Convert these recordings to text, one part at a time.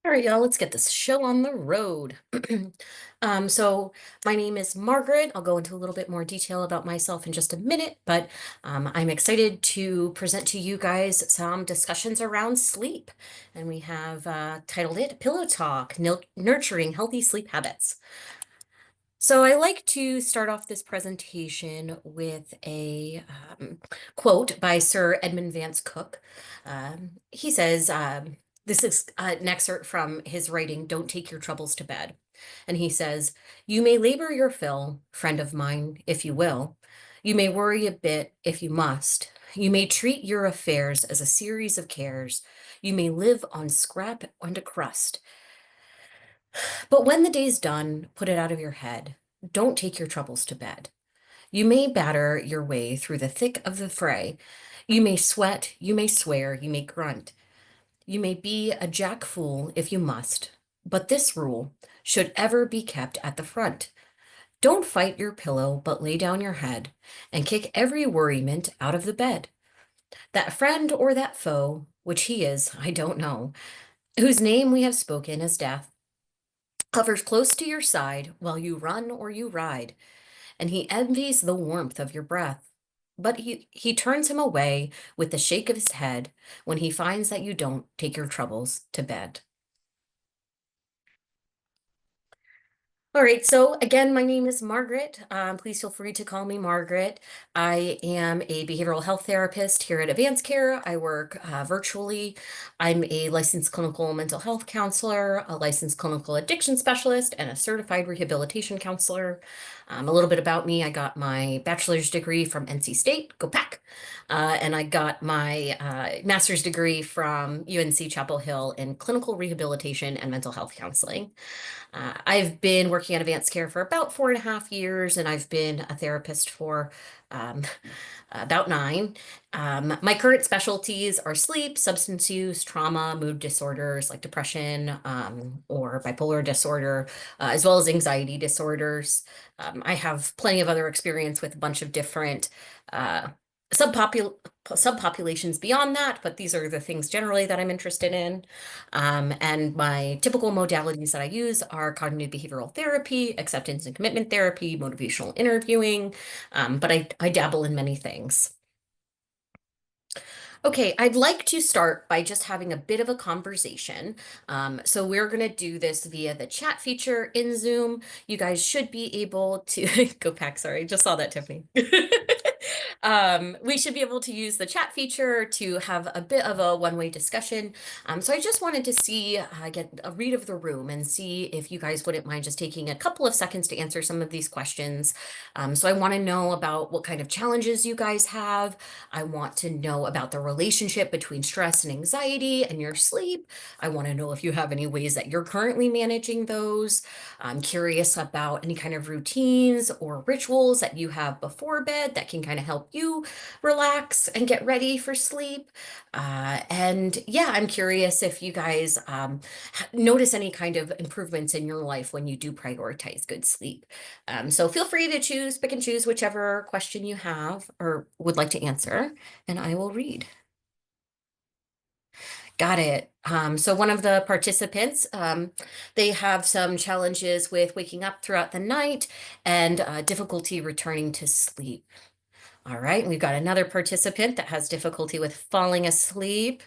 All right, y'all, let's get this show on the road. So my name is Margaret. I'll go into a little bit more detail about myself in just a minute, but I'm excited to present to you guys some discussions around sleep. And we have titled it Pillow Talk, Nurturing Healthy Sleep Habits. So I like to start off this presentation with a quote by Sir Edmund Vance Cook. He says, this is an excerpt from his writing, Don't Take Your Troubles to Bed. And he says, You may labor your fill, friend of mine, if you will. You may worry a bit if you must. You may treat your affairs as a series of cares. You may live on scrap and a crust. But when the day's done, put it out of your head. Don't take your troubles to bed. You may batter your way through the thick of the fray. You may sweat, you may swear, you may grunt. You may be a jack fool if you must. But this rule should ever be kept at the front. Don't fight your pillow, but lay down your head and kick every worriment out of the bed. That friend or that foe, which he is, I don't know, whose name we have spoken as death, hovers close to your side while you run or you ride, and he envies the warmth of your breath. But he turns him away with the shake of his head when he finds that you don't take your troubles to bed. All right, so again, my name is Margaret. Please feel free to call me Margaret. I am a behavioral health therapist here at Advanced Care. I work virtually. I'm a licensed clinical mental health counselor, a licensed clinical addiction specialist, and a certified rehabilitation counselor. A little bit about me, I got my bachelor's degree from NC State, go Pack, and I got my master's degree from UNC Chapel Hill in clinical rehabilitation and mental health counseling. I've been working at Advanced Care for about 4.5 years, and I've been a therapist for um, about 9. My current specialties are sleep, substance use, trauma, mood disorders like depression or bipolar disorder, as well as anxiety disorders. I have plenty of other experience with a bunch of different uh, subpopul subpopulations beyond that, but these are the things generally that I'm interested in. And my typical modalities that I use are cognitive behavioral therapy, acceptance and commitment therapy, motivational interviewing, but I dabble in many things. Okay, I'd like to start by just having a bit of a conversation. So we're going to do this via the chat feature in Zoom. You guys should be able to go back. Sorry, just saw that, Tiffany. We should be able to use the chat feature to have a bit of a one-way discussion. So I just wanted to see, get a read of the room and see if you guys wouldn't mind just taking a couple of seconds to answer some of these questions. So I want to know about what kind of challenges you guys have. I want to know about the relationship between stress and anxiety and your sleep. I want to know if you have any ways that you're currently managing those. I'm curious about any kind of routines or rituals that you have before bed that can kind of help you relax and get ready for sleep. And yeah, I'm curious if you guys notice any kind of improvements in your life when you do prioritize good sleep. So feel free to pick and choose whichever question you have or would like to answer, and I will read. Got it. So one of the participants, they have some challenges with waking up throughout the night and difficulty returning to sleep. All right, we've got another participant that has difficulty with falling asleep.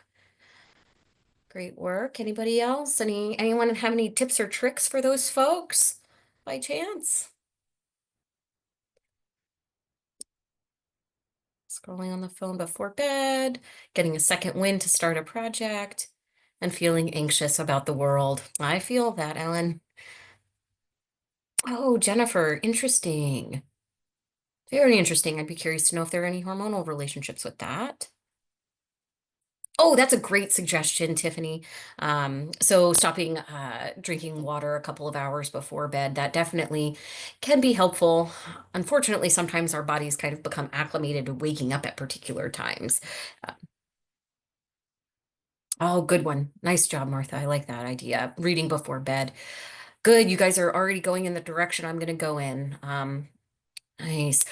Great work. Anybody else? Anyone have any tips or tricks for those folks by chance? Scrolling on the phone before bed, getting a second wind to start a project, and feeling anxious about the world. I feel that, Ellen. Oh, Jennifer, interesting. Very interesting. I'd be curious to know if there are any hormonal relationships with that. Oh, that's a great suggestion, Tiffany. So stopping drinking water a couple of hours before bed, that definitely can be helpful. Unfortunately, sometimes our bodies kind of become acclimated to waking up at particular times. Oh, good one. Nice job, Martha. I like that idea. Reading before bed. Good. You guys are already going in the direction I'm going to go in. Nice.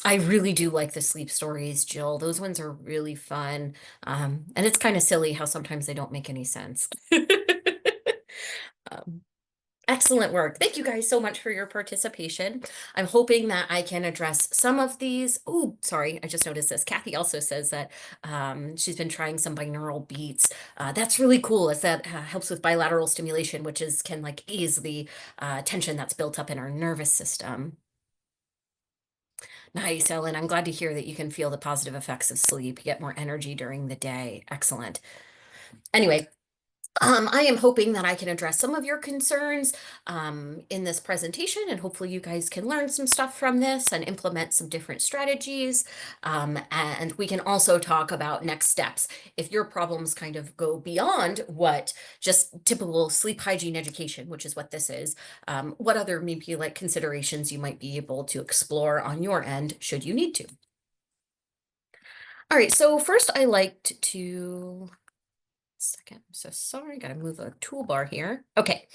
I really do like the sleep stories, Jill. Those ones are really fun. And it's kind of silly how sometimes they don't make any sense. Excellent work. Thank you guys so much for your participation. I'm hoping that I can address some of these. Oh, sorry, I just noticed this. Kathy also says that she's been trying some binaural beats. That's really cool, as that helps with bilateral stimulation, which is can like ease the tension that's built up in our nervous system. Nice, Ellen. I'm glad to hear that you can feel the positive effects of sleep. You get more energy during the day. Excellent. Anyway, I am hoping that I can address some of your concerns in this presentation, and hopefully you guys can learn some stuff from this and implement some different strategies. And we can also talk about next steps. If your problems kind of go beyond what just typical sleep hygiene education, which is what this is, what other maybe like considerations you might be able to explore on your end should you need to. All right, so first I liked to second. I'm so sorry, gotta move a toolbar here. Okay.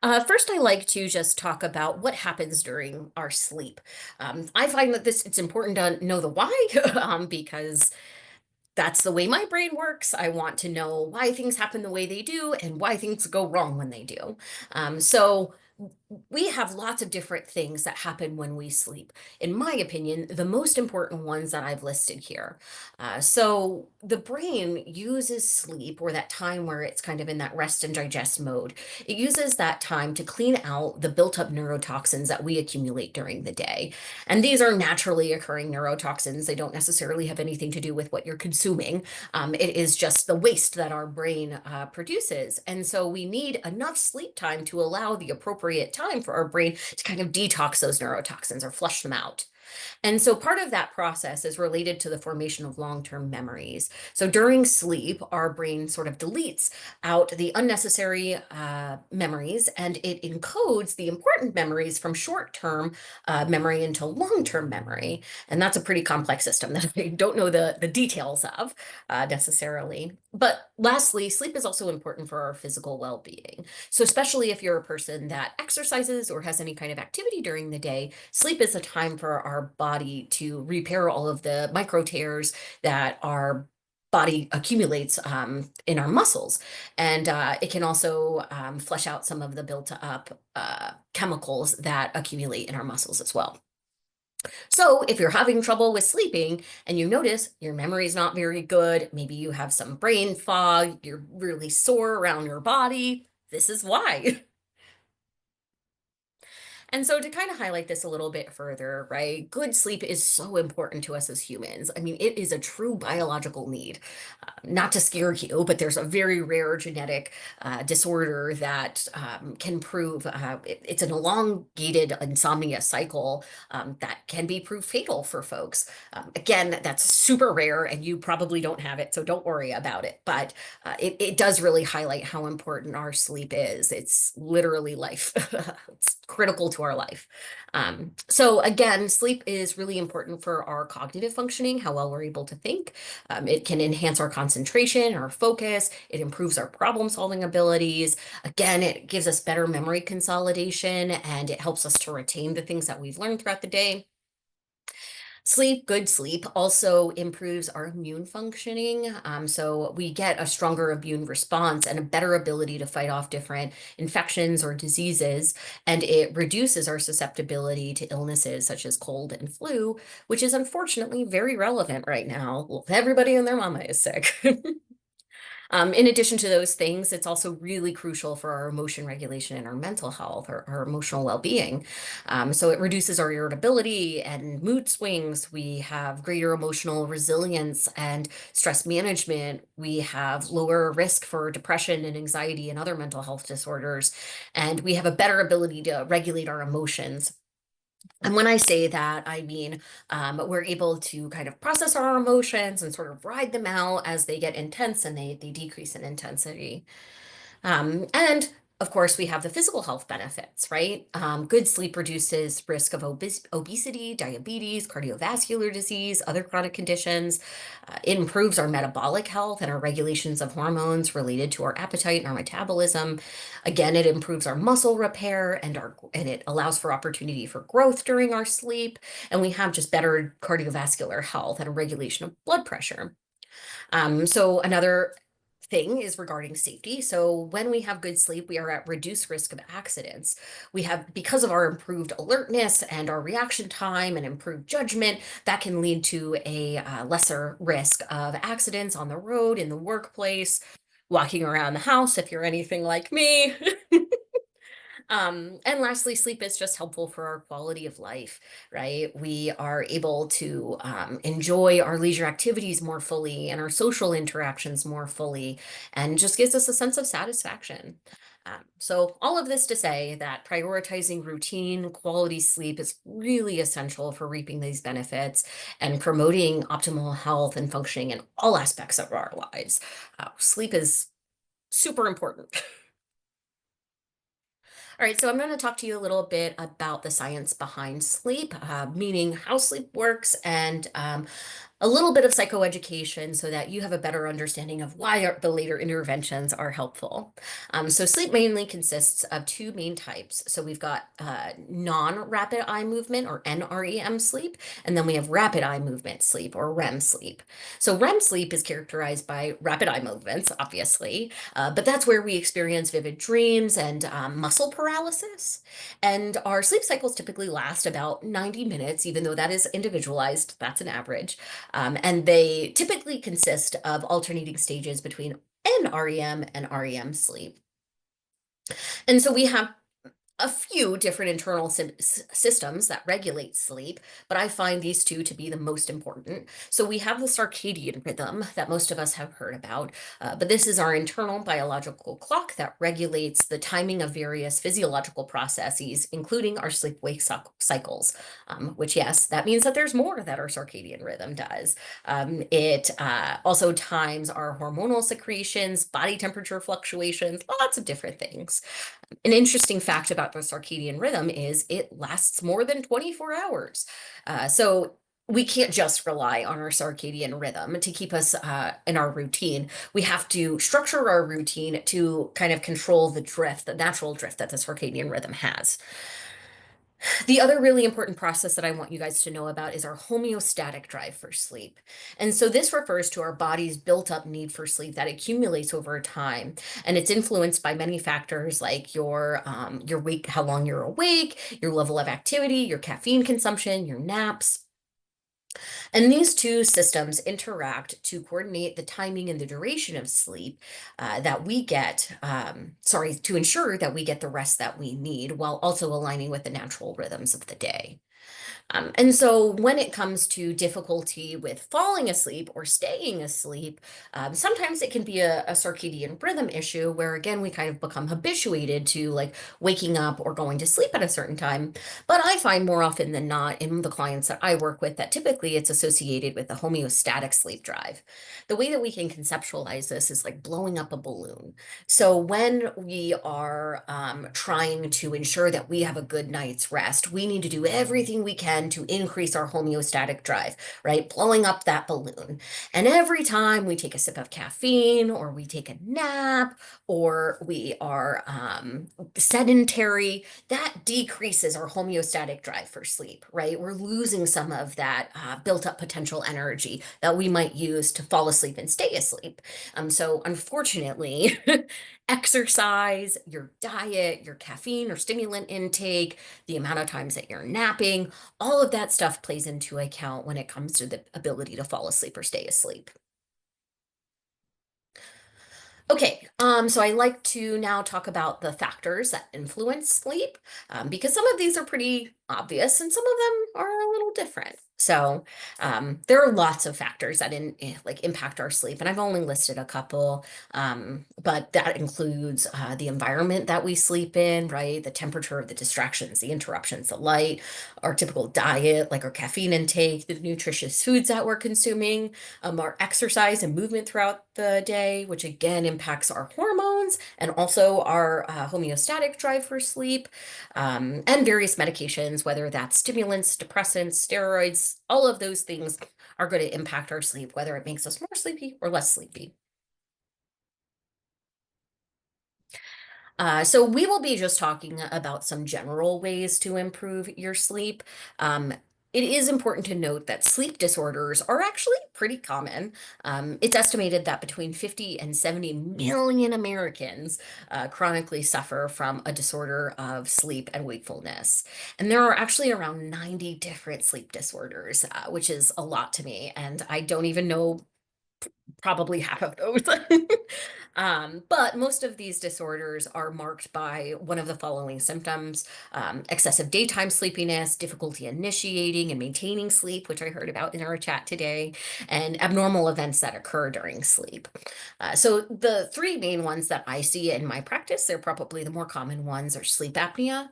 First, I like to just talk about what happens during our sleep. I find that it's important to know the why, because that's the way my brain works. I want to know why things happen the way they do and why things go wrong when they do. So we have lots of different things that happen when we sleep. In my opinion, the most important ones that I've listed here. So the brain uses sleep, or that time where it's kind of in that rest and digest mode. It uses that time to clean out the built up neurotoxins that we accumulate during the day. And these are naturally occurring neurotoxins. They don't necessarily have anything to do with what you're consuming. It is just the waste that our brain produces. And so we need enough sleep time to allow the appropriate time for our brain to kind of detox those neurotoxins or flush them out. And so part of that process is related to the formation of long-term memories. So during sleep, our brain sort of deletes out the unnecessary memories, and it encodes the important memories from short-term memory into long-term memory. And that's a pretty complex system that I don't know the details of necessarily. But lastly, sleep is also important for our physical well-being. So especially if you're a person that exercises or has any kind of activity during the day, sleep is a time for our body to repair all of the micro tears that our body accumulates in our muscles. And it can also flush out some of the built up chemicals that accumulate in our muscles as well. So if you're having trouble with sleeping and you notice your memory is not very good, maybe you have some brain fog, you're really sore around your body, this is why. And so to kind of highlight this a little bit further, right? Good sleep is so important to us as humans. I mean, it is a true biological need. Not to scare you, but there's a very rare genetic disorder that can prove it's an elongated insomnia cycle that can be proved fatal for folks. Again, that's super rare and you probably don't have it, so don't worry about it. But it does really highlight how important our sleep is. It's literally life. It's critical to our life. So again, sleep is really important for our cognitive functioning, how well we're able to think. It can enhance our concentration, our focus. It improves our problem solving abilities. Again, it gives us better memory consolidation, and it helps us to retain the things that we've learned throughout the day. Sleep, good sleep, also improves our immune functioning. So we get a stronger immune response and a better ability to fight off different infections or diseases. And it reduces our susceptibility to illnesses such as cold and flu, which is unfortunately very relevant right now. Well, everybody and their mama is sick. In addition to those things, it's also really crucial for our emotion regulation and our mental health, or our emotional well-being. So it reduces our irritability and mood swings. We have greater emotional resilience and stress management. We have lower risk for depression and anxiety and other mental health disorders. And we have a better ability to regulate our emotions. And when I say that, I mean we're able to kind of process our emotions and sort of ride them out as they get intense and they decrease in intensity. And of course, we have the physical health benefits, right? Good sleep reduces risk of obesity, diabetes, cardiovascular disease, other chronic conditions. It improves our metabolic health and our regulations of hormones related to our appetite and our metabolism. Again, it improves our muscle repair and it allows for opportunity for growth during our sleep. And we have just better cardiovascular health and a regulation of blood pressure. So another thing is regarding safety. So when we have good sleep, we are at reduced risk of accidents. We have, because of our improved alertness and our reaction time and improved judgment, that can lead to a lesser risk of accidents on the road, in the workplace, walking around the house if you're anything like me. And lastly, sleep is just helpful for our quality of life, right? We are able to enjoy our leisure activities more fully and our social interactions more fully, and just gives us a sense of satisfaction. So, all of this to say that prioritizing routine, quality sleep is really essential for reaping these benefits and promoting optimal health and functioning in all aspects of our lives. Sleep is super important. All right, so I'm going to talk to you a little bit about the science behind sleep, meaning how sleep works, and a little bit of psychoeducation so that you have a better understanding of why the later interventions are helpful. So sleep mainly consists of two main types. So we've got non-rapid eye movement, or NREM sleep, and then we have rapid eye movement sleep, or REM sleep. So REM sleep is characterized by rapid eye movements, obviously, but that's where we experience vivid dreams and muscle paralysis. And our sleep cycles typically last about 90 minutes, even though that is individualized, that's an average. And they typically consist of alternating stages between NREM and REM sleep. And so we have a few different internal systems that regulate sleep, but I find these two to be the most important. So we have the circadian rhythm that most of us have heard about, but this is our internal biological clock that regulates the timing of various physiological processes, including our sleep-wake cycles, which, yes, that means that there's more that our circadian rhythm does. It also times our hormonal secretions, body temperature fluctuations, lots of different things. An interesting fact about the circadian rhythm is it lasts more than 24 hours. So we can't just rely on our circadian rhythm to keep us in our routine. We have to structure our routine to kind of control the drift, the natural drift that the circadian rhythm has. The other really important process that I want you guys to know about is our homeostatic drive for sleep. And so this refers to our body's built up need for sleep that accumulates over time. And it's influenced by many factors like your wake, how long you're awake, your level of activity, your caffeine consumption, your naps. And these two systems interact to coordinate the timing and the duration of sleep that we get, sorry, to ensure that we get the rest that we need while also aligning with the natural rhythms of the day. And so when it comes to difficulty with falling asleep or staying asleep, sometimes it can be a circadian rhythm issue where, again, we kind of become habituated to like waking up or going to sleep at a certain time. But I find more often than not in the clients that I work with that typically it's associated with the homeostatic sleep drive. The way that we can conceptualize this is like blowing up a balloon. So when we are trying to ensure that we have a good night's rest, we need to do everything we can to increase our homeostatic drive, right? Blowing up that balloon. And every time we take a sip of caffeine or we take a nap or we are sedentary, that decreases our homeostatic drive for sleep, right? We're losing some of that built up potential energy that we might use to fall asleep and stay asleep. So unfortunately, exercise, your diet, your caffeine or stimulant intake, the amount of times that you're napping, all of that stuff plays into account when it comes to the ability to fall asleep or stay asleep. Okay, so I like to now talk about the factors that influence sleep, because some of these are pretty obvious and some of them are a little different. So there are lots of factors that like impact our sleep, and I've only listed a couple, but that includes the environment that we sleep in, right? The temperature of the distractions, the interruptions, the light, our typical diet, like our caffeine intake, the nutritious foods that we're consuming, our exercise and movement throughout the day, which again impacts our hormones and also our homeostatic drive for sleep, and various medications, whether that's stimulants, depressants, steroids, all of those things are going to impact our sleep, whether it makes us more sleepy or less sleepy. So we will be just talking about some general ways to improve your sleep. Um, It is important to note that sleep disorders are actually pretty common. It's estimated that between 50 and 70 million Americans chronically suffer from a disorder of sleep and wakefulness. And there are actually around 90 different sleep disorders, which is a lot to me. And I don't even know probably half of those. But most of these disorders are marked by one of the following symptoms: excessive daytime sleepiness, difficulty initiating and maintaining sleep, which I heard about in our chat today, and abnormal events that occur during sleep. So the three main ones that I see in my practice, they're probably the more common ones, are sleep apnea.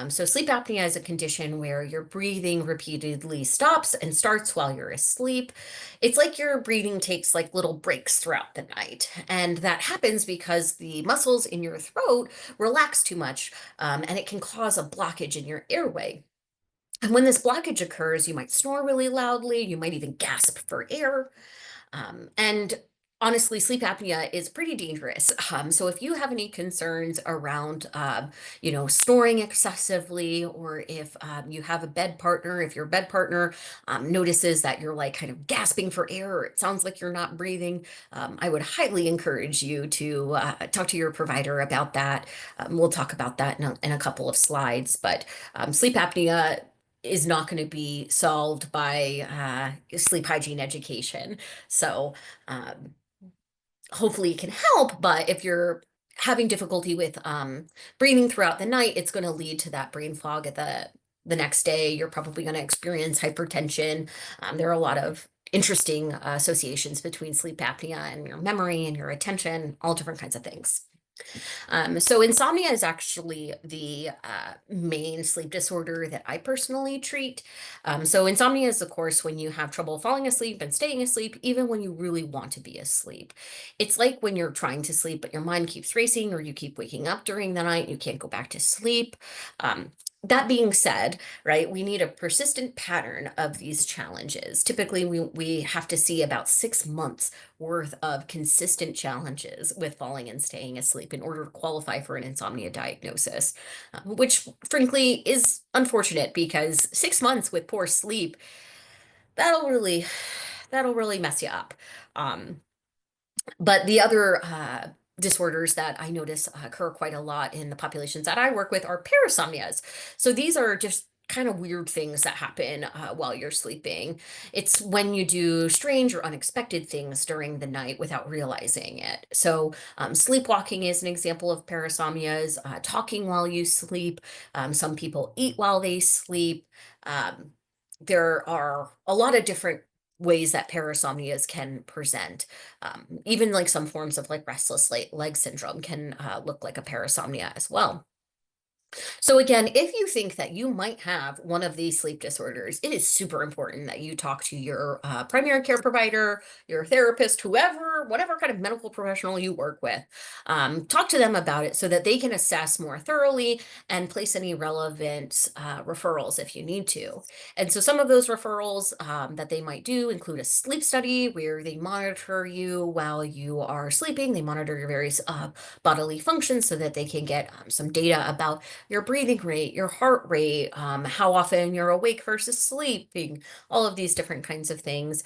So sleep apnea is a condition where your breathing repeatedly stops and starts while you're asleep. It's like your breathing takes like little breaks throughout the night. And that happens because the muscles in your throat relax too much, and it can cause a blockage in your airway. And when this blockage occurs, you might snore really loudly, you might even gasp for air. And honestly, sleep apnea is pretty dangerous. So if you have any concerns around, snoring excessively, or if you have a bed partner, if your bed partner notices that you're like kind of gasping for air, or it sounds like you're not breathing, I would highly encourage you to talk to your provider about that. We'll talk about that in a couple of slides, but sleep apnea is not going to be solved by sleep hygiene education. So um, hopefully it can help, but if you're having difficulty with breathing throughout the night, it's going to lead to that brain fog at the next day. You're probably going to experience hypertension. There are a lot of interesting associations between sleep apnea and your memory and your attention, all different kinds of things. So insomnia is actually the main sleep disorder that I personally treat. So insomnia is, of course, when you have trouble falling asleep and staying asleep, even when you really want to be asleep. It's like when you're trying to sleep, but your mind keeps racing, or you keep waking up during the night, you can't go back to sleep. That being said, right, we need a persistent pattern of these challenges. Typically, we have to see about 6 months worth of consistent challenges with falling and staying asleep in order to qualify for an insomnia diagnosis, which frankly is unfortunate because 6 months with poor sleep, that'll really that'll really mess you up. Um, but the other disorders that I notice occur quite a lot in the populations that I work with are parasomnias. So these are just kind of weird things that happen while you're sleeping. It's when you do strange or unexpected things during the night without realizing it. So sleepwalking is an example of parasomnias, talking while you sleep. Some people eat while they sleep. Um, there are a lot of different ways that parasomnias can present. Even like some forms of like restless leg syndrome can look like a parasomnia as well. So again, if you think that you might have one of these sleep disorders, it is super important that you talk to your primary care provider, your therapist, whoever, whatever kind of medical professional you work with. Talk to them about it so that they can assess more thoroughly and place any relevant referrals if you need to. And so some of those referrals that they might do include a sleep study where they monitor you while you are sleeping. They monitor your various bodily functions so that they can get some data about your breathing rate, your heart rate, how often you're awake versus sleeping, all of these different kinds of things.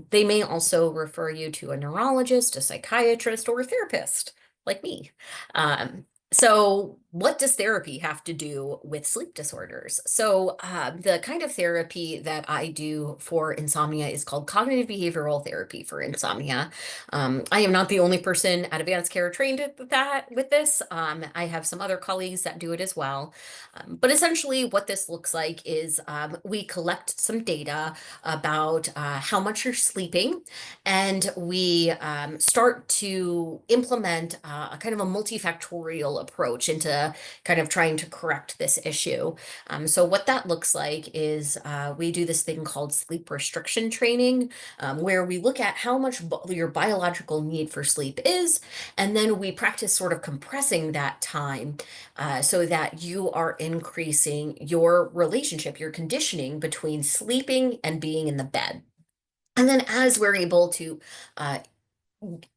They may also refer you to a neurologist, a psychiatrist, or a therapist like me. So what does therapy have to do with sleep disorders? So the kind of therapy that I do for insomnia is called cognitive behavioral therapy for insomnia. I am not the only person at Advanced Care trained with this. I have some other colleagues that do it as well. But essentially what this looks like is we collect some data about how much you're sleeping, and we start to implement a kind of a multifactorial approach into kind of trying to correct this issue. So what that looks like is we do this thing called sleep restriction training, where we look at how much your biological need for sleep is, and then we practice sort of compressing that time so that you are increasing your relationship, your conditioning between sleeping and being in the bed. And then as we're able to uh,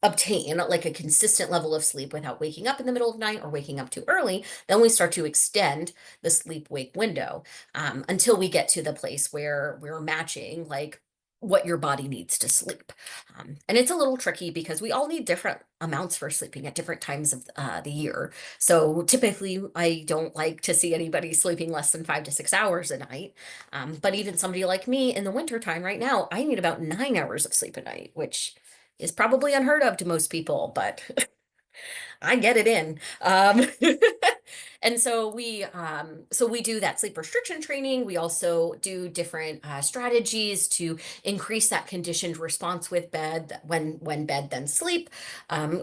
obtain like a consistent level of sleep without waking up in the middle of the night or waking up too early, then we start to extend the sleep wake window until we get to the place where we're matching like what your body needs to sleep. And it's a little tricky because we all need different amounts for sleeping at different times of the year. So typically, I don't like to see anybody sleeping less than 5 to 6 hours a night. But even somebody like me in the wintertime right now, I need about 9 hours of sleep a night, which is probably unheard of to most people, but I get it in. And so we do that sleep restriction training. We also do different strategies to increase that conditioned response with bed when bed then sleep.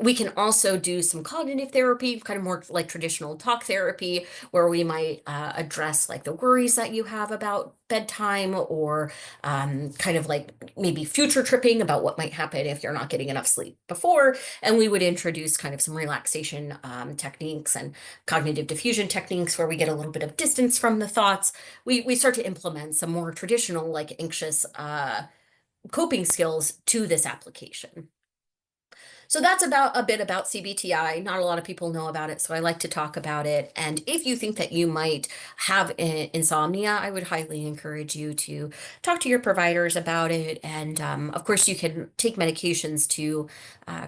We can also do some cognitive therapy, kind of more like traditional talk therapy, where we might address like the worries that you have about bedtime or kind of like maybe future tripping about what might happen if you're not getting enough sleep before. And we would introduce kind of some relaxation techniques and cognitive diffusion techniques where we get a little bit of distance from the thoughts. We start to implement some more traditional, like anxious coping skills to this application. So that's about a bit about CBTI. Not a lot of people know about it, so I like to talk about it. And if you think that you might have insomnia, I would highly encourage you to talk to your providers about it. And of course, you can take medications to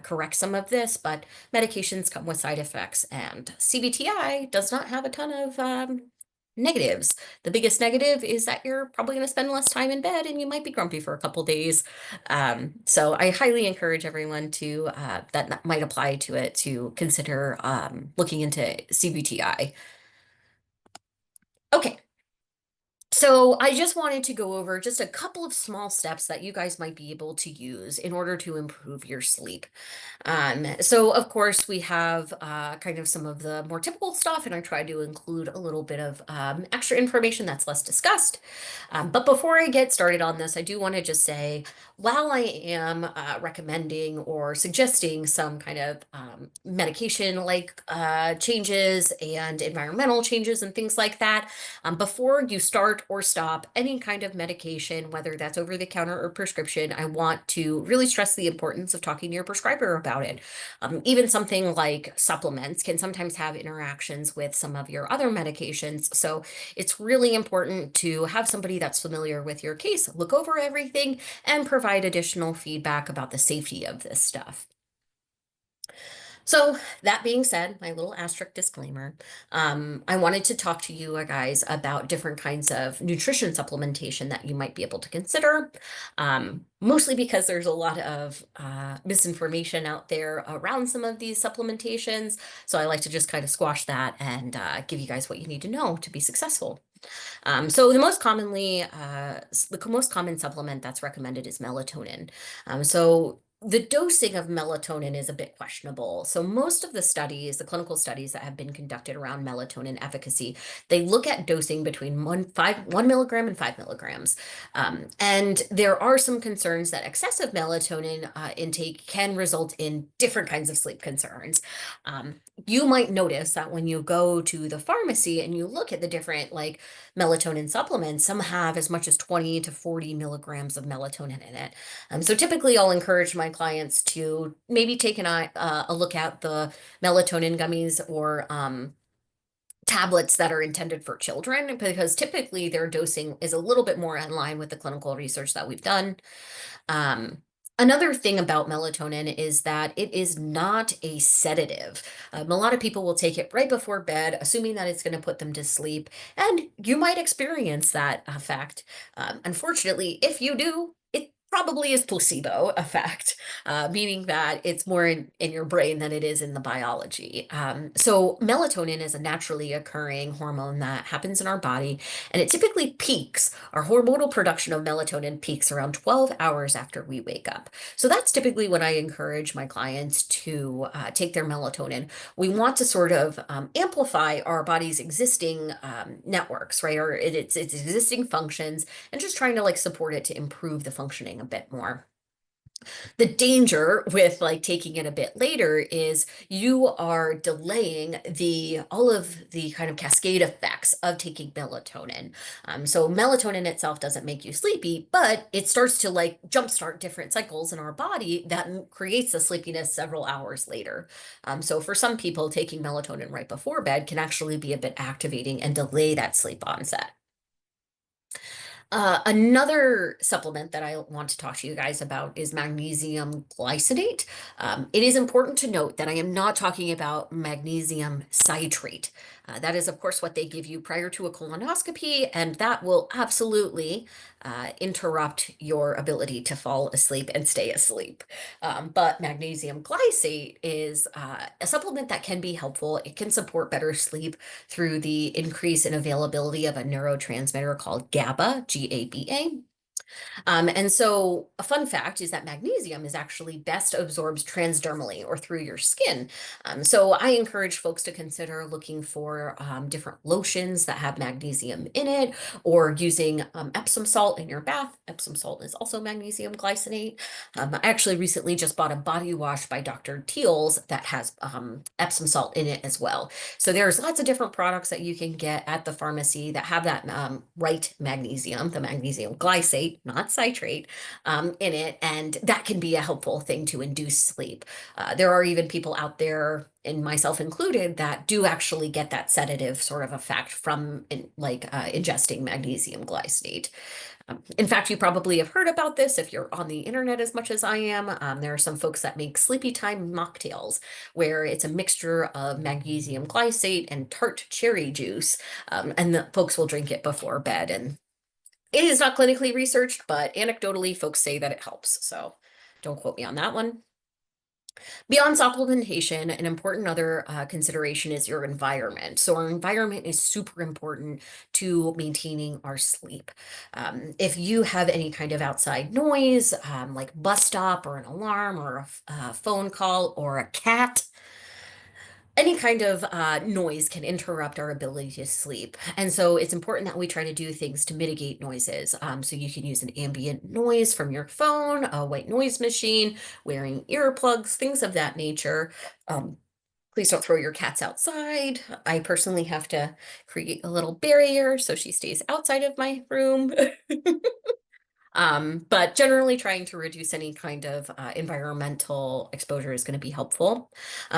correct some of this, but medications come with side effects, and CBTI does not have a ton of negatives. The biggest negative is that you're probably going to spend less time in bed and you might be grumpy for a couple days. So I highly encourage everyone to that might apply to it to consider looking into CBTI. Okay, so I just wanted to go over just a couple of small steps that you guys might be able to use in order to improve your sleep. So of course we have kind of some of the more typical stuff, and I try to include a little bit of extra information that's less discussed. But before I get started on this, I do want to just say, while I am recommending or suggesting some kind of medication like changes and environmental changes and things like that, before you start or stop any kind of medication, whether that's over the counter or prescription, I want to really stress the importance of talking to your prescriber about it. Even something like supplements can sometimes have interactions with some of your other medications. So it's really important to have somebody that's familiar with your case look over everything and provide additional feedback about the safety of this stuff. So that being said, my little asterisk disclaimer, I wanted to talk to you guys about different kinds of nutrition supplementation that you might be able to consider, mostly because there's a lot of misinformation out there around some of these supplementations. So I like to just kind of squash that and give you guys what you need to know to be successful. So the most common supplement that's recommended is melatonin. So the dosing of melatonin is a bit questionable. So most of the studies, the clinical studies that have been conducted around melatonin efficacy, they look at dosing between 1 milligram and 5 milligrams. And there are some concerns that excessive melatonin intake can result in different kinds of sleep concerns. You might notice that when you go to the pharmacy and you look at the different like melatonin supplements, some have as much as 20 to 40 milligrams of melatonin in it. So typically I'll encourage my clients to maybe take a look at the melatonin gummies or tablets that are intended for children, because typically their dosing is a little bit more in line with the clinical research that we've done. Another thing about melatonin is that it is not a sedative. A lot of people will take it right before bed, assuming that it's going to put them to sleep, and you might experience that effect. Unfortunately, if you do, it probably is placebo effect, meaning that it's more in your brain than it is in the biology. So melatonin is a naturally occurring hormone that happens in our body, and it typically peaks. Our hormonal production of melatonin peaks around 12 hours after we wake up. So that's typically when I encourage my clients to take their melatonin. We want to sort of amplify our body's existing networks, right? Or its existing functions, and just trying to like support it to improve the functioning a bit more. The danger with like taking it a bit later is you are delaying the all of the kind of cascade effects of taking melatonin. So melatonin itself doesn't make you sleepy, but it starts to like jumpstart different cycles in our body that creates the sleepiness several hours later. So for some people, taking melatonin right before bed can actually be a bit activating and delay that sleep onset. Another supplement that I want to talk to you guys about is magnesium glycinate. It is important to note that I am not talking about magnesium citrate. That is, of course, what they give you prior to a colonoscopy, and that will absolutely interrupt your ability to fall asleep and stay asleep. But magnesium glycate is a supplement that can be helpful. It can support better sleep through the increase in availability of a neurotransmitter called GABA, GABA. And so a fun fact is that magnesium is actually best absorbed transdermally or through your skin. So I encourage folks to consider looking for different lotions that have magnesium in it, or using Epsom salt in your bath. Epsom salt is also magnesium glycinate. I actually recently just bought a body wash by Dr. Teal's that has Epsom salt in it as well. So there's lots of different products that you can get at the pharmacy that have that right magnesium, the magnesium glycate, not citrate, in it, and that can be a helpful thing to induce sleep. There are even people out there, and myself included, that do actually get that sedative sort of effect from ingesting magnesium glycinate. In fact, you probably have heard about this if you're on the internet as much as I am. There are some folks that make sleepy time mocktails where it's a mixture of magnesium glycate and tart cherry juice, and the folks will drink it before bed. And it is not clinically researched, but anecdotally, folks say that it helps. So don't quote me on that one. Beyond supplementation, an important other consideration is your environment. So our environment is super important to maintaining our sleep. If you have any kind of outside noise, like bus stop or an alarm or a phone call or a cat, any kind of noise can interrupt our ability to sleep. And so it's important that we try to do things to mitigate noises. So you can use an ambient noise from your phone, a white noise machine, wearing earplugs, things of that nature. Um, Please don't throw your cats outside. I personally have to create a little barrier so she stays outside of my room. But generally trying to reduce any kind of environmental exposure is going to be helpful.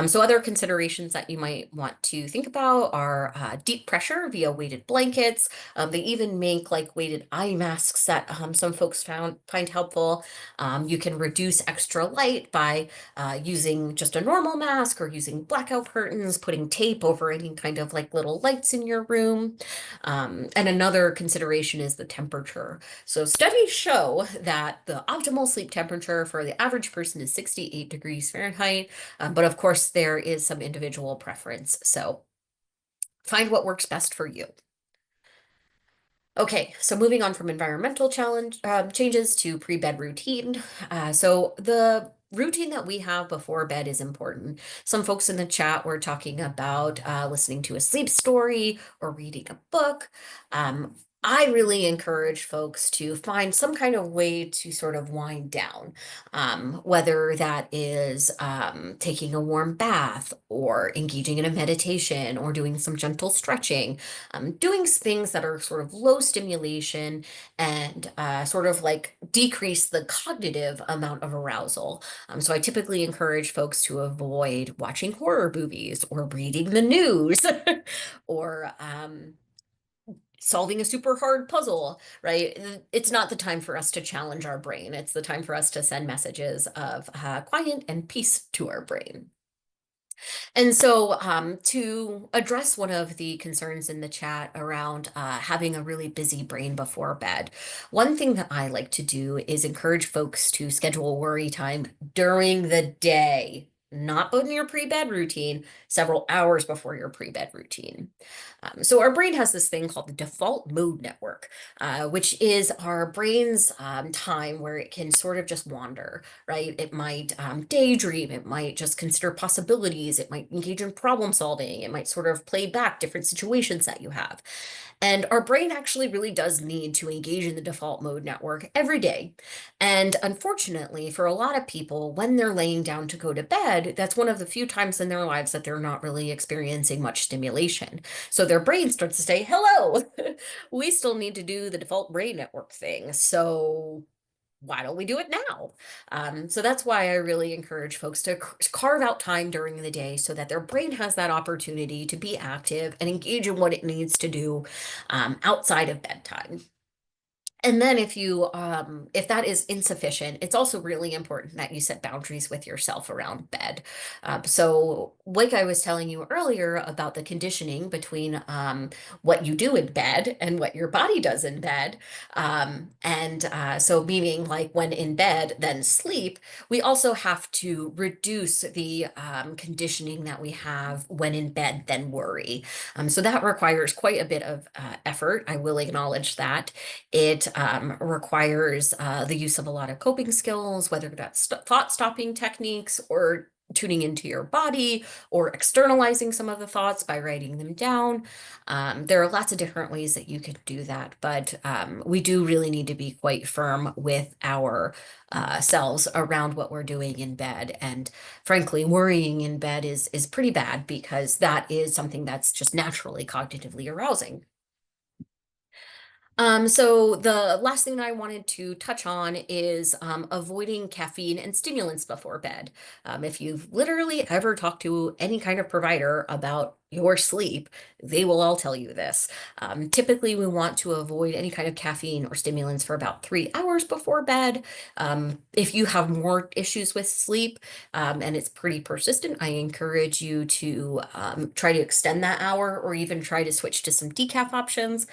So other considerations that you might want to think about are deep pressure via weighted blankets. They even make like weighted eye masks that some folks find helpful. You can reduce extra light by using just a normal mask or using blackout curtains, putting tape over any kind of like little lights in your room. And another consideration is the temperature. So studies show that the optimal sleep temperature for the average person is 68 degrees Fahrenheit, but of course there is some individual preference. So find what works best for you. Okay, so moving on from environmental changes to pre-bed routine. So the routine that we have before bed is important. Some folks in the chat were talking about listening to a sleep story or reading a book. I really encourage folks to find some kind of way to sort of wind down, whether that is taking a warm bath or engaging in a meditation or doing some gentle stretching, doing things that are sort of low stimulation and sort of like decrease the cognitive amount of arousal. So I typically encourage folks to avoid watching horror movies or reading the news or solving a super hard puzzle, right? It's not the time for us to challenge our brain. It's the time for us to send messages of quiet and peace to our brain. And so, to address one of the concerns in the chat around having a really busy brain before bed, one thing that I like to do is encourage folks to schedule worry time during the day. not in your pre-bed routine, several hours before your pre-bed routine. So our brain has this thing called the default mode network, which is our brain's time where it can sort of just wander, right? It might daydream, it might just consider possibilities, it might engage in problem solving, it might sort of play back different situations that you have. And our brain actually really does need to engage in the default mode network every day. And unfortunately, for a lot of people, when they're laying down to go to bed, that's one of the few times in their lives that they're not really experiencing much stimulation. So their brain starts to say, hello, we still need to do the default brain network thing. So why don't we do it now? So that's why I really encourage folks to carve out time during the day so that their brain has that opportunity to be active and engage in what it needs to do outside of bedtime. And then if that is insufficient, it's also really important that you set boundaries with yourself around bed. So like I was telling you earlier about the conditioning between what you do in bed and what your body does in bed, and so meaning like when in bed, then sleep, we also have to reduce the conditioning that we have when in bed, then worry. So that requires quite a bit of effort. I will acknowledge that. It requires the use of a lot of coping skills, whether that's thought stopping techniques or tuning into your body or externalizing some of the thoughts by writing them down. There are lots of different ways that you could do that, but we do really need to be quite firm with our selves around what we're doing in bed. And frankly, worrying in bed is pretty bad because that is something that's just naturally cognitively arousing. So the last thing that I wanted to touch on is avoiding caffeine and stimulants before bed. If you've literally ever talked to any kind of provider about your sleep, they will all tell you this. Typically, we want to avoid any kind of caffeine or stimulants for about 3 hours before bed. If you have more issues with sleep and it's pretty persistent, I encourage you to try to extend that hour or even try to switch to some decaf options.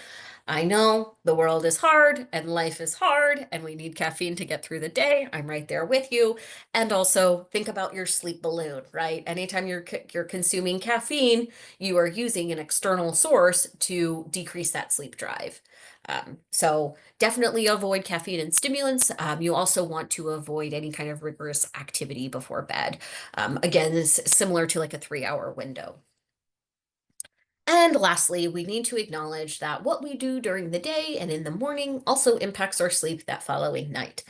I know the world is hard and life is hard and we need caffeine to get through the day. I'm right there with you. And also think about your sleep balloon, right? Anytime you're consuming caffeine, you are using an external source to decrease that sleep drive. So definitely avoid caffeine and stimulants. You also want to avoid any kind of rigorous activity before bed. Again, it's similar to like a 3 hour window. And lastly, we need to acknowledge that what we do during the day and in the morning also impacts our sleep that following night.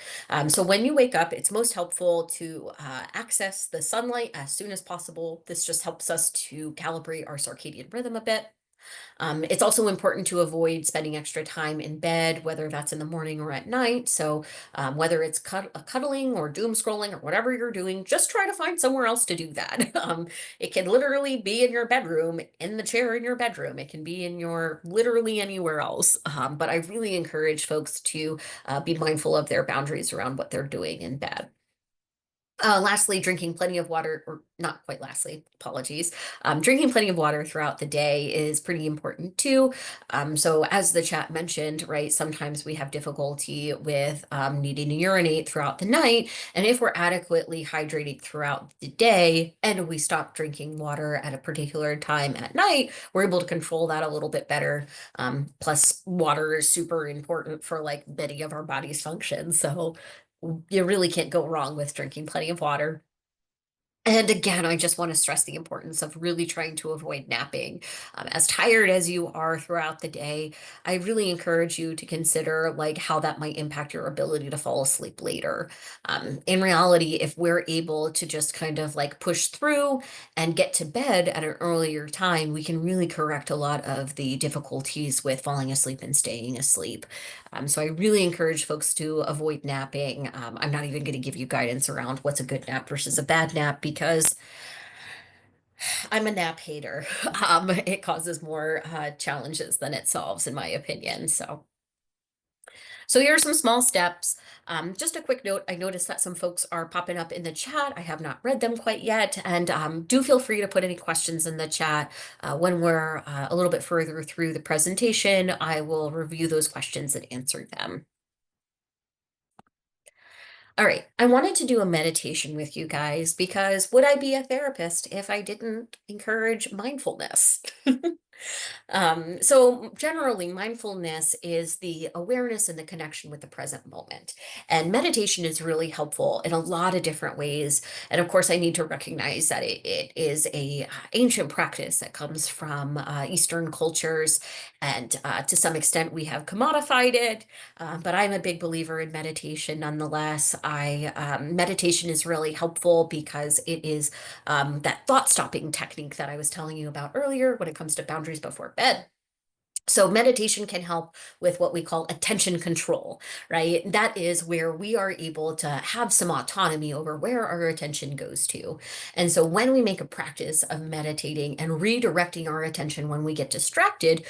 So when you wake up, it's most helpful to access the sunlight as soon as possible. This just helps us to calibrate our circadian rhythm a bit. It's also important to avoid spending extra time in bed, whether that's in the morning or at night. So, whether it's cuddling or doom scrolling or whatever you're doing, just try to find somewhere else to do that. It can literally be in your bedroom, in the chair in your bedroom. It can be in your literally anywhere else. But I really encourage folks to be mindful of their boundaries around what they're doing in bed. Lastly, drinking plenty of water, or not quite lastly, apologies. Drinking plenty of water throughout the day is pretty important too. So as the chat mentioned, right, sometimes we have difficulty with needing to urinate throughout the night. And if we're adequately hydrated throughout the day and we stop drinking water at a particular time at night, we're able to control that a little bit better. Plus, water is super important for like many of our body's functions. So you really can't go wrong with drinking plenty of water. And again, I just want to stress the importance of really trying to avoid napping. As tired as you are throughout the day, I really encourage you to consider like how that might impact your ability to fall asleep later. In reality, if we're able to just kind of like push through and get to bed at an earlier time, we can really correct a lot of the difficulties with falling asleep and staying asleep. So I really encourage folks to avoid napping. I'm not even going to give you guidance around what's a good nap versus a bad nap because I'm a nap hater. It causes more challenges than it solves, in my opinion. So here are some small steps. Just a quick note, I noticed that some folks are popping up in the chat. I have not read them quite yet. And do feel free to put any questions in the chat. When we're a little bit further through the presentation, I will review those questions and answer them. All right, I wanted to do a meditation with you guys because would I be a therapist if I didn't encourage mindfulness? So generally, mindfulness is the awareness and the connection with the present moment. And meditation is really helpful in a lot of different ways. And of course, I need to recognize that it is a ancient practice that comes from Eastern cultures, and to some extent, we have commodified it. But I'm a big believer in meditation nonetheless. I meditation is really helpful because it is that thought stopping technique that I was telling you about earlier when it comes to boundaries before bed. So meditation can help with what we call attention control, right? That is where we are able to have some autonomy over where our attention goes to. And so when we make a practice of meditating and redirecting our attention when we get distracted,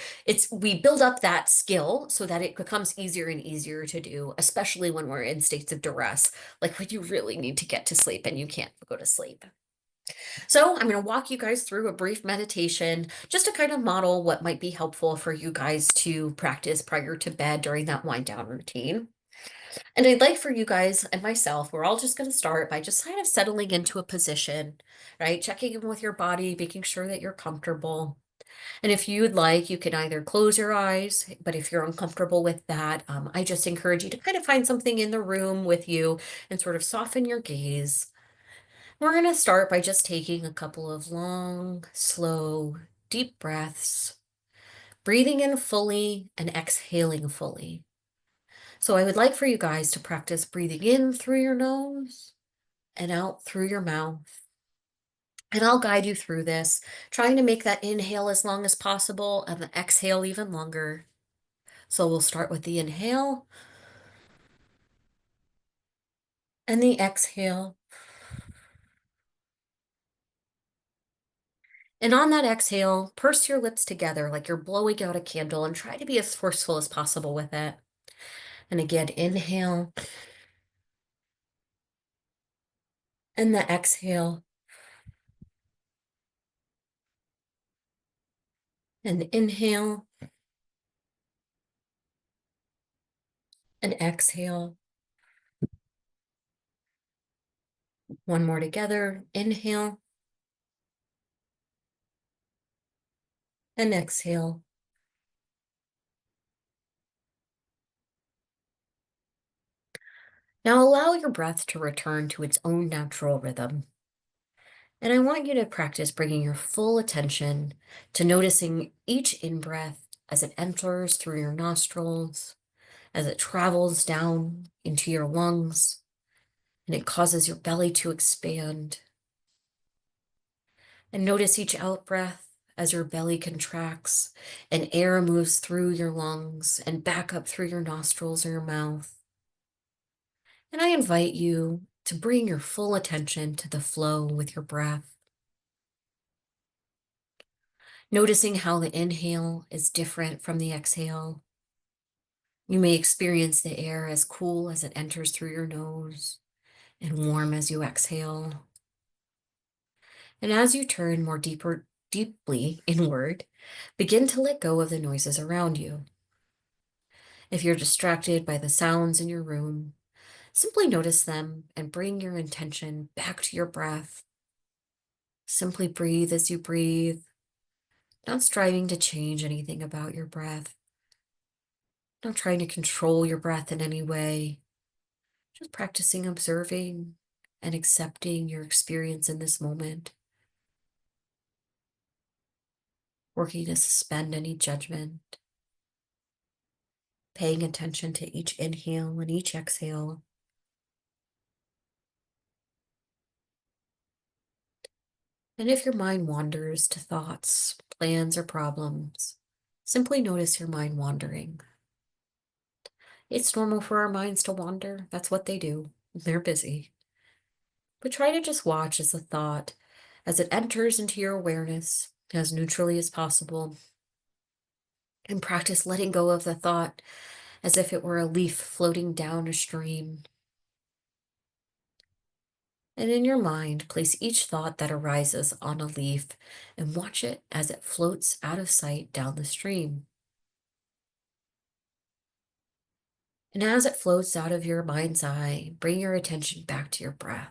we build up that skill so that it becomes easier and easier to do, especially when we're in states of duress, like when you really need to get to sleep and you can't go to sleep. So I'm going to walk you guys through a brief meditation just to kind of model what might be helpful for you guys to practice prior to bed during that wind down routine. And I'd like for you guys and myself, we're all just going to start by just kind of settling into a position, right? Checking in with your body, making sure that you're comfortable. And if you'd like, you can either close your eyes, but if you're uncomfortable with that, I just encourage you to kind of find something in the room with you and sort of soften your gaze. We're going to start by just taking a couple of long, slow, deep breaths, breathing in fully and exhaling fully. So I would like for you guys to practice breathing in through your nose and out through your mouth. And I'll guide you through this, trying to make that inhale as long as possible and the exhale even longer. So we'll start with the inhale and the exhale. And on that exhale, purse your lips together like you're blowing out a candle and try to be as forceful as possible with it. And again, inhale and the exhale and inhale and exhale. One more together. Inhale and exhale. Now allow your breath to return to its own natural rhythm. And I want you to practice bringing your full attention to noticing each in-breath as it enters through your nostrils, as it travels down into your lungs, and it causes your belly to expand. And notice each out-breath as your belly contracts and air moves through your lungs and back up through your nostrils or your mouth. And I invite you to bring your full attention to the flow with your breath, noticing how the inhale is different from the exhale. You may experience the air as cool as it enters through your nose and warm as you exhale. And as you turn more deeply inward, begin to let go of the noises around you. If you're distracted by the sounds in your room, simply notice them and bring your intention back to your breath. Simply breathe as you breathe, not striving to change anything about your breath, not trying to control your breath in any way, just practicing observing and accepting your experience in this moment, working to suspend any judgment, paying attention to each inhale and each exhale. And if your mind wanders to thoughts, plans, or problems, simply notice your mind wandering. It's normal for our minds to wander. That's what they do. They're busy. But try to just watch as a thought, as it enters into your awareness as neutrally as possible, and practice letting go of the thought as if it were a leaf floating down a stream. And in your mind, place each thought that arises on a leaf and watch it as it floats out of sight down the stream. And as it floats out of your mind's eye, bring your attention back to your breath.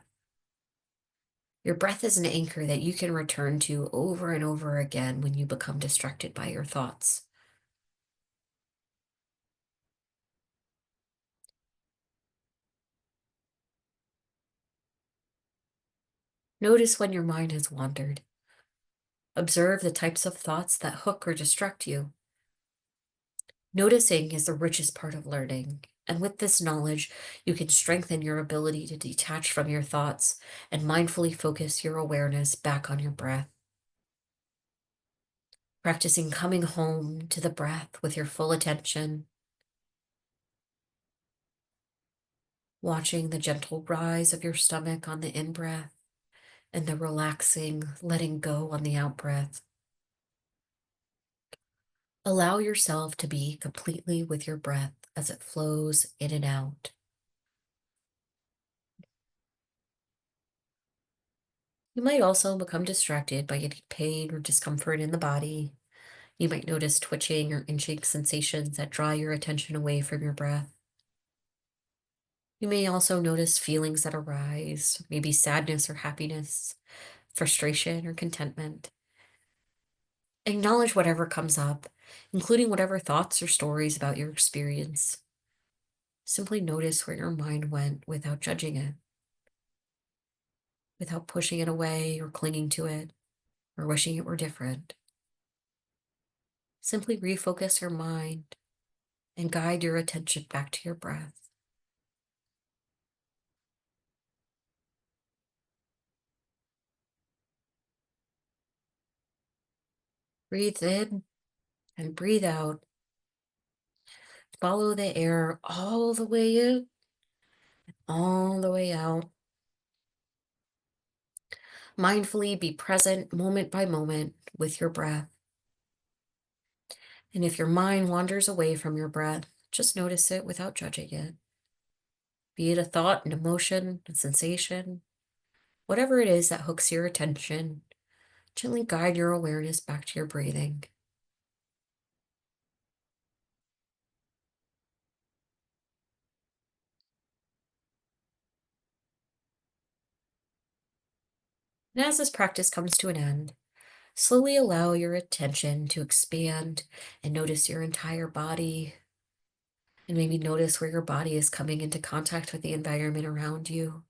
Your breath is an anchor that you can return to over and over again when you become distracted by your thoughts. Notice when your mind has wandered. Observe the types of thoughts that hook or distract you. Noticing is the richest part of learning. And with this knowledge, you can strengthen your ability to detach from your thoughts and mindfully focus your awareness back on your breath. Practicing coming home to the breath with your full attention, watching the gentle rise of your stomach on the in-breath and the relaxing, letting go on the out-breath. Allow yourself to be completely with your breath as it flows in and out. You might also become distracted by any pain or discomfort in the body. You might notice twitching or inching sensations that draw your attention away from your breath. You may also notice feelings that arise, maybe sadness or happiness, frustration or contentment. Acknowledge whatever comes up, including whatever thoughts or stories about your experience. Simply notice where your mind went without judging it, without pushing it away or clinging to it or wishing it were different. Simply refocus your mind and guide your attention back to your breath. Breathe in and breathe out. Follow the air all the way in, all the way out. Mindfully be present moment by moment with your breath. And if your mind wanders away from your breath, just notice it without judging it. Be it a thought, an emotion, a sensation, whatever it is that hooks your attention, gently guide your awareness back to your breathing. And as this practice comes to an end, slowly allow your attention to expand and notice your entire body. And maybe notice where your body is coming into contact with the environment around you,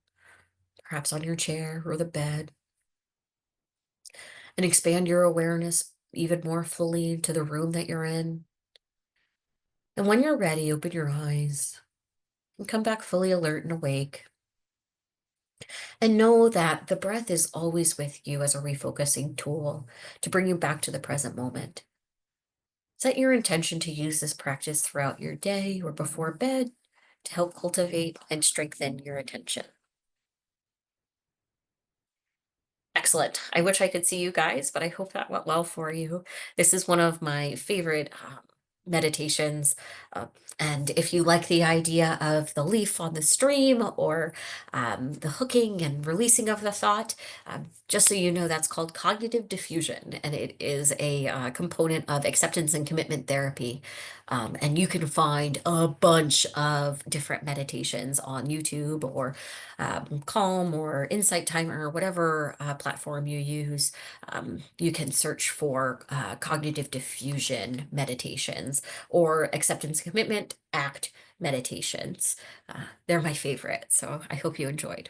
perhaps on your chair or the bed. And expand your awareness even more fully to the room that you're in. And when you're ready, open your eyes and come back fully alert and awake. And know that the breath is always with you as a refocusing tool to bring you back to the present moment. Set your intention to use this practice throughout your day or before bed to help cultivate and strengthen your attention. Excellent. I wish I could see you guys, but I hope that went well for you. This is one of my favorite meditations. Uh, and if you like the idea of the leaf on the stream or the hooking and releasing of the thought, just so you know, that's called cognitive diffusion. And it is a component of acceptance and commitment therapy. And you can find a bunch of different meditations on YouTube or Calm or Insight Timer or whatever platform you use. You can search for cognitive diffusion meditations or acceptance commitment act meditations. They're my favorite, so I hope you enjoyed.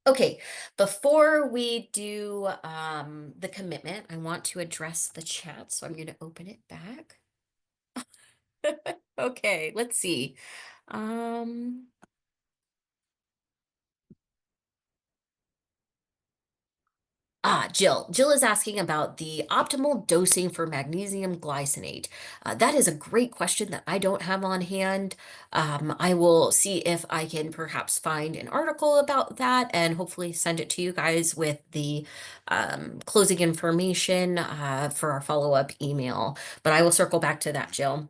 Okay, before we do the commitment, I want to address the chat, so I'm going to open it back. Okay, let's see. Jill. Jill is asking about the optimal dosing for magnesium glycinate. That is a great question that I don't have on hand. I will see if I can perhaps find an article about that and hopefully send it to you guys with the closing information for our follow-up email. But I will circle back to that, Jill.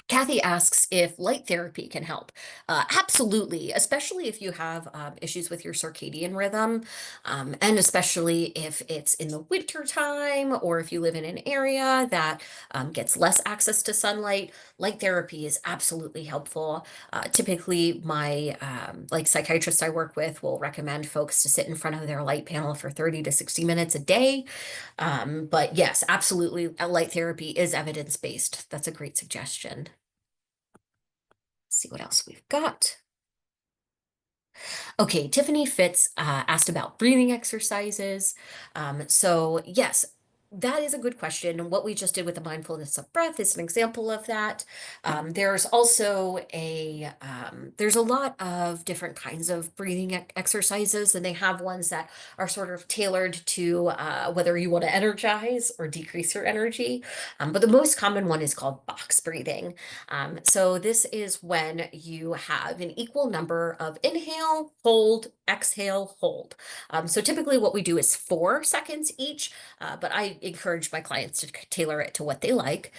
Kathy asks if light therapy can help. Absolutely, especially if you have issues with your circadian rhythm, and especially if it's in the winter time or if you live in an area that gets less access to sunlight. Light therapy is absolutely helpful. Typically, my like psychiatrists I work with will recommend folks to sit in front of their light panel for 30 to 60 minutes a day. But yes, absolutely, light therapy is evidence-based. That's a great suggestion. See what else we've got. Okay, Tiffany Fitz asked about breathing exercises. So yes, that is a good question. What we just did with the mindfulness of breath is an example of that. There's also there's a lot of different kinds of breathing exercises, and they have ones that are sort of tailored to whether you want to energize or decrease your energy. But the most common one is called box breathing. So this is when you have an equal number of inhale, hold, exhale, hold. So typically what we do is 4 seconds each, but I encourage my clients to tailor it to what they like.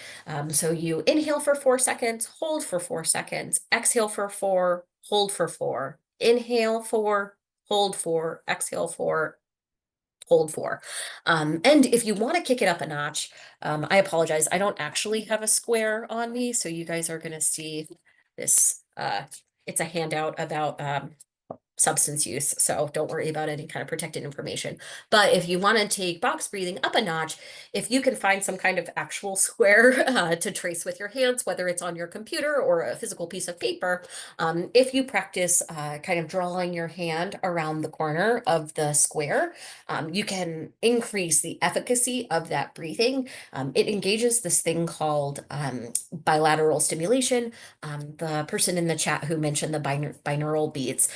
So you inhale for 4 seconds, hold for 4 seconds, exhale for four, hold for four, inhale for, hold for, exhale for, hold for. And if you want to kick it up a notch, I apologize. I don't actually have a square on me, so you guys are going to see this. It's a handout about substance use, so don't worry about any kind of protected information. But if you want to take box breathing up a notch, if you can find some kind of actual square to trace with your hands, whether it's on your computer or a physical piece of paper, if you practice kind of drawing your hand around the corner of the square, you can increase the efficacy of that breathing. It engages this thing called bilateral stimulation. The person in the chat who mentioned the binaural beats,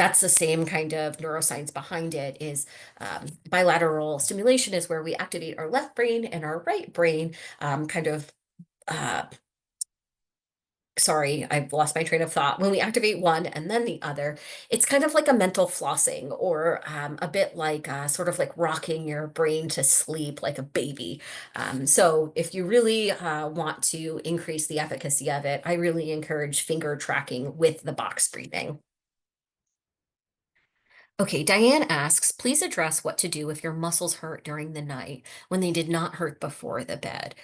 that's the same kind of neuroscience behind it. Is bilateral stimulation is where we activate our left brain and our right brain, kind of uh, sorry, I've lost my train of thought. When we activate one and then the other, it's kind of like a mental flossing, or a bit like sort of like rocking your brain to sleep like a baby. So if you really want to increase the efficacy of it, I really encourage finger tracking with the box breathing. Okay, Diane asks, please address what to do if your muscles hurt during the night when they did not hurt before the bed.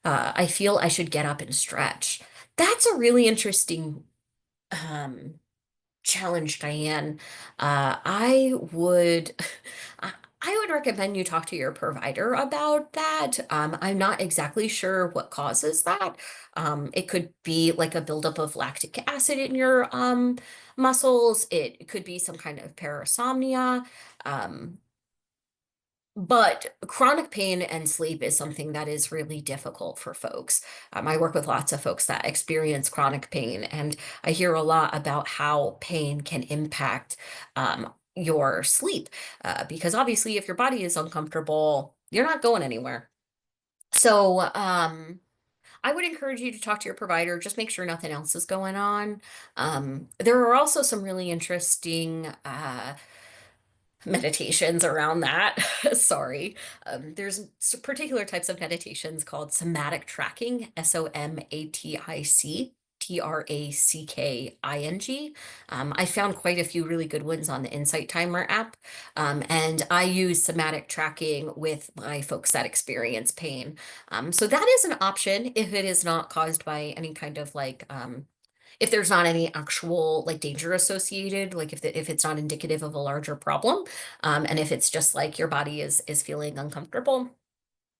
I feel I should get up and stretch. That's a really interesting um, challenge, Diane. I would, I would recommend you talk to your provider about that. I'm not exactly sure what causes that. It could be like a buildup of lactic acid in your muscles. It could be some kind of parasomnia. Um, but chronic pain and sleep is something that is really difficult for folks. I work with lots of folks that experience chronic pain, and I hear a lot about how pain can impact your sleep. Because obviously, if your body is uncomfortable, you're not going anywhere. So, I would encourage you to talk to your provider, just make sure nothing else is going on. There are also some really interesting meditations around that. Sorry. There's particular types of meditations called somatic tracking, SOMATIC. I found quite a few really good ones on the Insight Timer app. And I use somatic tracking with my folks that experience pain. So that is an option if it is not caused by any kind of like if there's not any actual like danger associated, like if it's not indicative of a larger problem, and if it's just like your body is feeling uncomfortable,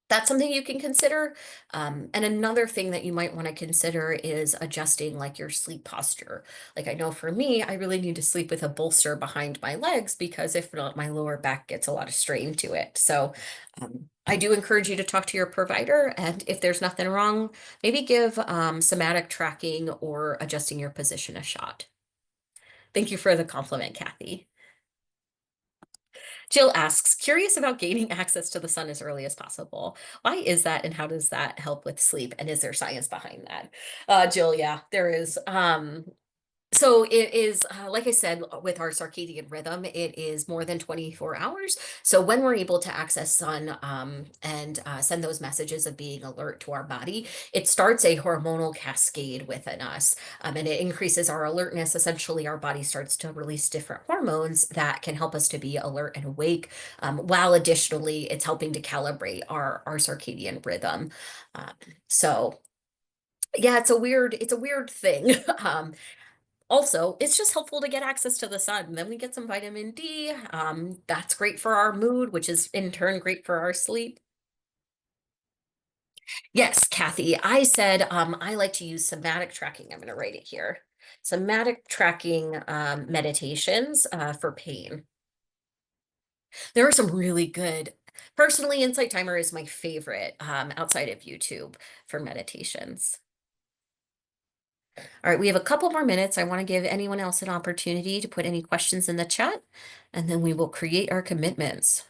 that's something you can consider. And another thing that you might want to consider is adjusting like your sleep posture. Like I know for me, I really need to sleep with a bolster behind my legs because if not, my lower back gets a lot of strain to it. So I do encourage you to talk to your provider, and if there's nothing wrong, maybe give somatic tracking or adjusting your position a shot. Thank you for the compliment, Kathy. Jill asks, curious about gaining access to the sun as early as possible. Why is that, and how does that help with sleep? And is there science behind that? Jill, yeah, there is. So it is, like I said, with our circadian rhythm, it is more than 24 hours. So when we're able to access sun and send those messages of being alert to our body, it starts a hormonal cascade within us, and it increases our alertness. Essentially, our body starts to release different hormones that can help us to be alert and awake, while additionally, it's helping to calibrate our circadian rhythm. Um, so yeah, it's a weird thing. Also, it's just helpful to get access to the sun. Then we get some vitamin D. That's great for our mood, which is in turn great for our sleep. Yes, Kathy, I said I like to use somatic tracking. I'm going to write it here. Somatic tracking meditations for pain. There are some really good. Personally, Insight Timer is my favorite outside of YouTube for meditations. All right, we have a couple more minutes. I want to give anyone else an opportunity to put any questions in the chat, and then we will create our commitments.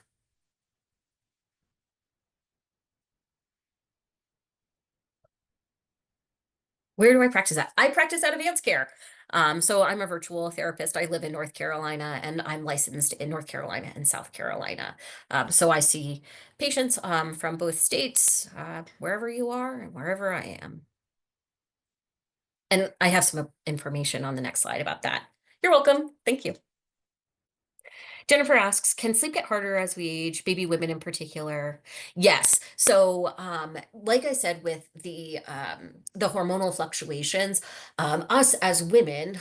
Where do I practice at? I practice at Advanced Care. So I'm a virtual therapist. I live in North Carolina and I'm licensed in North Carolina and South Carolina. So I see patients from both states, wherever you are and wherever I am. And I have some information on the next slide about that. You're welcome. Thank you. Jennifer asks, can sleep get harder as we age, baby women in particular? Yes. So, like I said, with the hormonal fluctuations, us as women,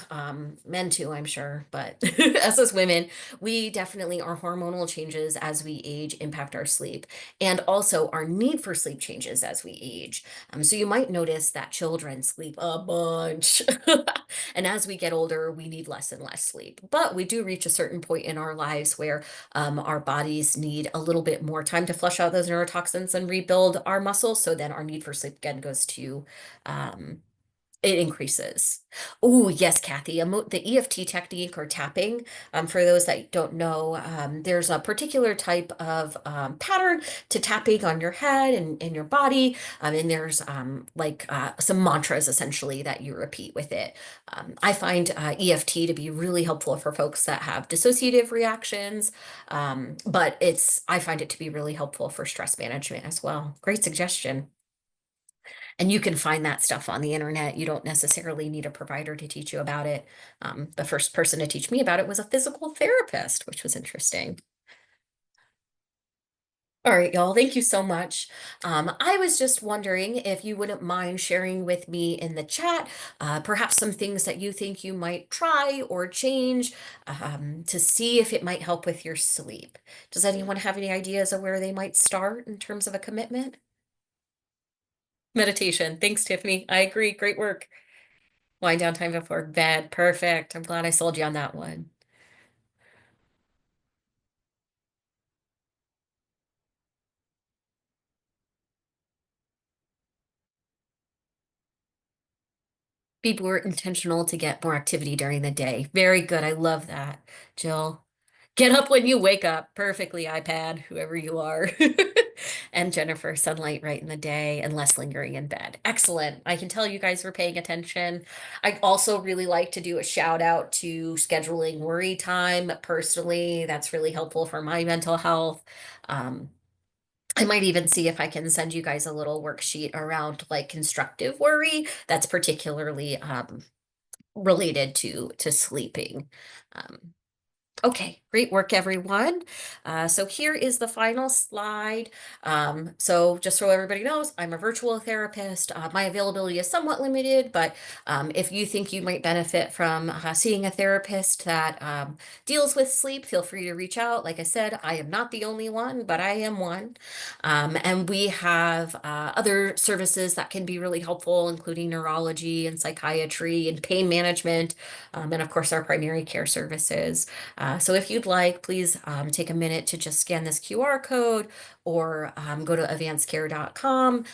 men too, I'm sure, but us as women, we definitely our hormonal changes as we age impact our sleep, and also our need for sleep changes as we age. So you might notice that children sleep a bunch. And as we get older, we need less and less sleep. But we do reach a certain point in our lives where our bodies need a little bit more time to flush out those neurotoxins and rebuild our muscles. So then our need for sleep again goes to um, it increases. Oh, yes, Kathy. The EFT technique or tapping, for those that don't know, there's a particular type of pattern to tapping on your head and in your body. And there's like some mantras essentially that you repeat with it. I find EFT to be really helpful for folks that have dissociative reactions, but I find it to be really helpful for stress management as well. Great suggestion. And you can find that stuff on the internet. You don't necessarily need a provider to teach you about it. The first person to teach me about it was a physical therapist, which was interesting. All right, y'all, thank you so much. I was just wondering if you wouldn't mind sharing with me in the chat, perhaps some things that you think you might try or change to see if it might help with your sleep. Does anyone have any ideas of where they might start in terms of a commitment? Meditation. Thanks, Tiffany. I agree. Great work. Wind down time before bed. Perfect. I'm glad I sold you on that one. Be more intentional to get more activity during the day. Very good. I love that, Jill. Get up when you wake up. Perfectly, iPad, whoever you are. And Jennifer, sunlight right in the day and less lingering in bed. Excellent. I can tell you guys were paying attention. I also really like to do a shout out to scheduling worry time personally. That's really helpful for my mental health. Um, I might even see if I can send you guys a little worksheet around like constructive worry that's particularly related to sleeping. Um, Okay, great work, everyone. So here is the final slide. So just so everybody knows, I'm a virtual therapist. My availability is somewhat limited, but if you think you might benefit from seeing a therapist that deals with sleep, feel free to reach out. Like I said, I am not the only one, but I am one. And we have other services that can be really helpful, including neurology and psychiatry and pain management, and of course, our primary care services. So if you'd like, please take a minute to just scan this QR code or go to advancedcare.com.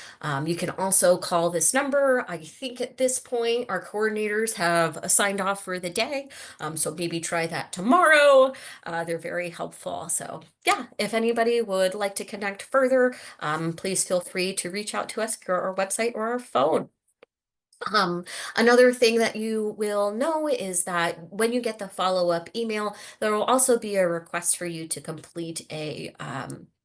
You can also call this number. I think at this point, our coordinators have signed off for the day. So maybe try that tomorrow. They're very helpful. So yeah, if anybody would like to connect further, please feel free to reach out to us through our website or our phone. Um, Another thing that you will know is that when you get the follow-up email, there will also be a request for you to complete a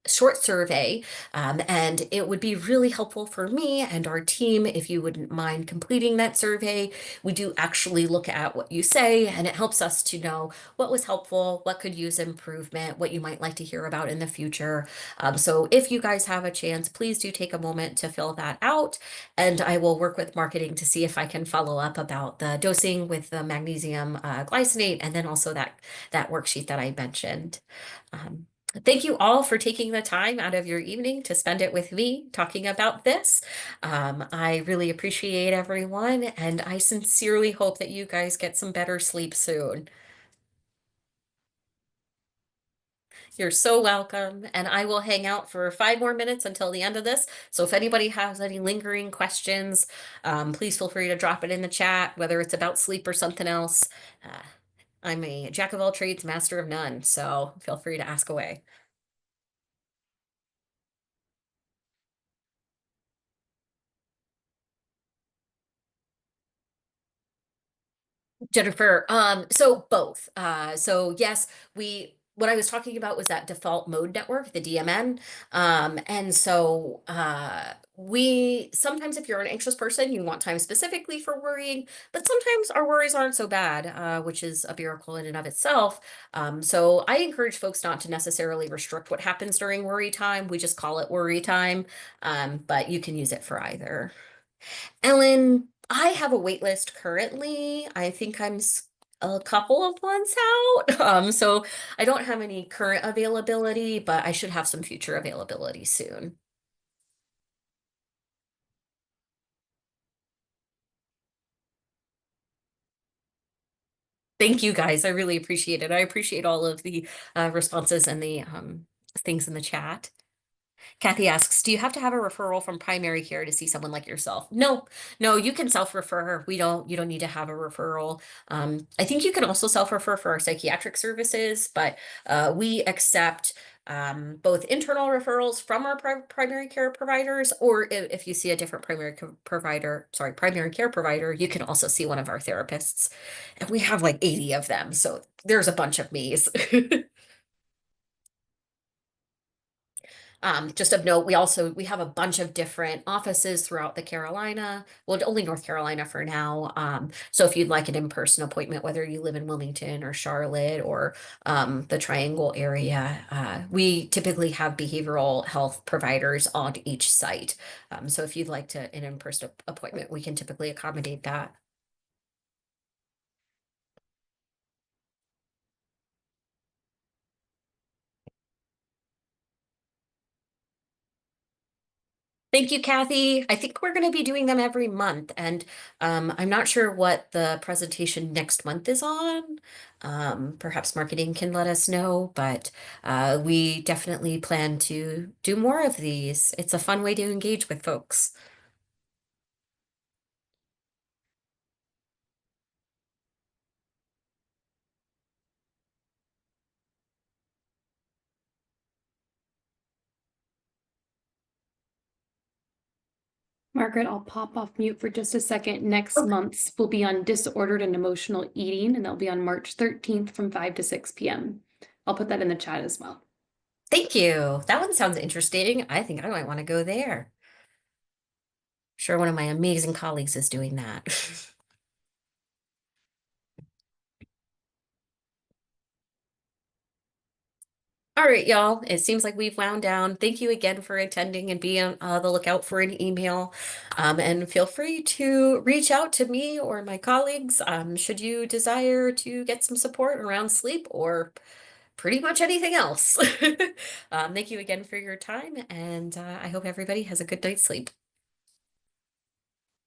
short survey. And it would be really helpful for me and our team if you wouldn't mind completing that survey. We do actually look at what you say, and it helps us to know what was helpful, what could use improvement, what you might like to hear about in the future. So if you guys have a chance, please do take a moment to fill that out. And I will work with marketing to see if I can follow up about the dosing with the magnesium glycinate, and then also that worksheet that I mentioned. Um, Thank you all for taking the time out of your evening to spend it with me talking about this. I really appreciate everyone, and I sincerely hope that you guys get some better sleep soon. You're so welcome. And I will hang out for 5 more minutes until the end of this. So if anybody has any lingering questions, please feel free to drop it in the chat, whether it's about sleep or something else. Uh, I'm a jack of all trades, master of none. So feel free to ask away. Jennifer, so both. So yes, what I was talking about was that default mode network, the DMN. And so we sometimes, if you're an anxious person, you want time specifically for worrying, but sometimes our worries aren't so bad, which is a miracle in and of itself. So I encourage folks not to necessarily restrict what happens during worry time. We just call it worry time, but you can use it for either. Ellen, I have a wait list currently. I think a couple of months out. So I don't have any current availability, but I should have some future availability soon. Thank you guys. I really appreciate it. I appreciate all of the responses and the things in the chat. Kathy asks, do you have to have a referral from primary care to see someone like yourself? No, no, you can self-refer. You don't need to have a referral. I think you can also self-refer for our psychiatric services, but we accept both internal referrals from our primary care providers, or if you see a different primary care provider, you can also see one of our therapists. And we have like 80 of them, so there's a bunch of me's. Just of note, we have a bunch of different offices throughout the Carolina, well, only North Carolina for now. So if you'd like an in-person appointment, whether you live in Wilmington or Charlotte or the Triangle area, we typically have behavioral health providers on each site. So if you'd like an in-person appointment, we can typically accommodate that. Thank you, Kathy. I think we're going to be doing them every month, and I'm not sure what the presentation next month is on. Perhaps marketing can let us know, but we definitely plan to do more of these. It's a fun way to engage with folks. Margaret, I'll pop off mute for just a second. Next Okay. month's will be on disordered and emotional eating, and that'll be on March 13th from 5 to 6 p.m. I'll put that in the chat as well. Thank you. That one sounds interesting. I think I might want to go there. Sure, one of my amazing colleagues is doing that. All right, y'all. It seems like we've wound down. Thank you again for attending and be on the lookout for an email. And feel free to reach out to me or my colleagues should you desire to get some support around sleep or pretty much anything else. Thank you again for your time, and I hope everybody has a good night's sleep.